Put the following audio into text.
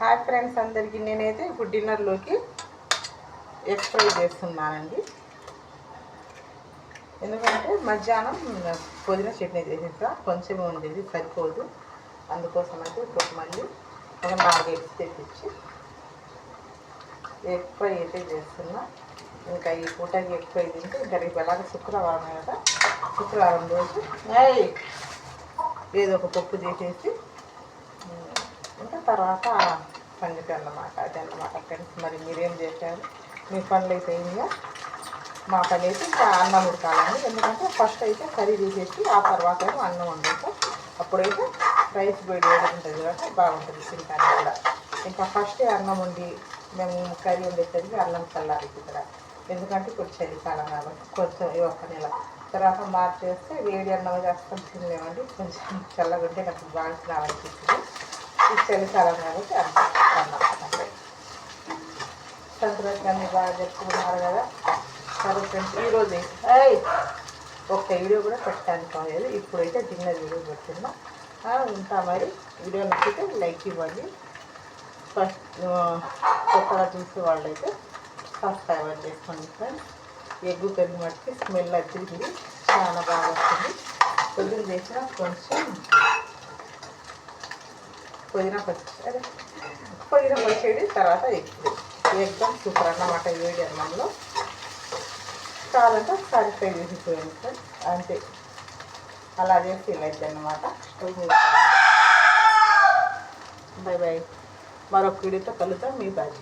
Hi friends అందరికీ, నేనైతే ఇప్పుడు డిన్నర్లోకి ఎగ్ ఫ్రై చేస్తున్నానండి. ఎందుకంటే మధ్యాహ్నం పుదీనా చట్నీ చేసేసా, కొంచెం ఉండేది సరిపోదు. అందుకోసం అయితే ఇప్పుడు మళ్ళీ ఒక 4 ఎగ్స్ తెప్పించి ఎగ్ ఫ్రై అయితే చేస్తున్నా. ఇంకా ఈ పూటకి ఎగ్ ఫ్రై తింటే ఇంకా రేపు ఎలాగ శుక్రవారం కదా, శుక్రవారం రోజు ఏదో ఒక పప్పు చేసేసి ఇంకా తర్వాత సంగతి అన్నమాట. అదన్నమాట ఫ్రెండ్స్. మరి మీరేం చేశారు? మీ పనులు అయితే అయిందా? మా పని అయితే ఇంకా అన్నం ఉడకాలండి. ఎందుకంటే ఫస్ట్ అయితే కర్రీ తీసేసి ఆ తర్వాత అన్నం వండుతాం. అప్పుడైతే రైస్ వేడి ఉంటుంది కాబట్టి బాగుంటుంది తింటాను కూడా. ఇంకా ఫస్టే అన్నం వండి మేము కర్రీ వండేసరికి అన్నం చల్లారి ఇక్కడ. ఎందుకంటే ఇప్పుడు చలికాలం కాబట్టి కొంచెం ఒక నెల తర్వాత మార్చేస్తే వేడి అన్నం చేస్తాం తినలేమండి. కొంచెం చల్లగుంటే నాకు బాగా తినాలనిపిస్తుంది. ఈ చలికాలం కాబట్టి అన్నమాట. సంక్రాంతి అన్ని బాగా జరుపుకున్నారు కదా. సరే ఫ్రెండ్స్, ఈరోజు ఒక్క వీడియో కూడా పెట్టడానికి కాలేదు. ఇప్పుడైతే డిన్నర్ వీడియో పెడుతున్నా. ఉంటా. మరి వీడియో నచ్చితే లైక్ ఇవ్వండి. ఫస్ట్ కొత్తగా చూసే వాళ్ళైతే సబ్స్క్రైబర్ చేసుకోండి ఫ్రెండ్స్. ఎగ్గు కర్రీ మట్టికి స్మెల్ వచ్చింది, చాలా బాగా వస్తుంది. పొద్దున చేసిన కొంచెం పుదీనా పచ్చడి తర్వాత ఎగ్దం సూపర్ అన్నమాట. వేడి అన్నంలో చాలంటే ఒకసారి ఫ్రై చేసిపోయింది ఫ్రెండ్స్. అంతే, అలా చేసి ఇలా అయితే అన్నమాట. By by. మరొక వీడియోతో కలుద్దాం. మీ బాయ్.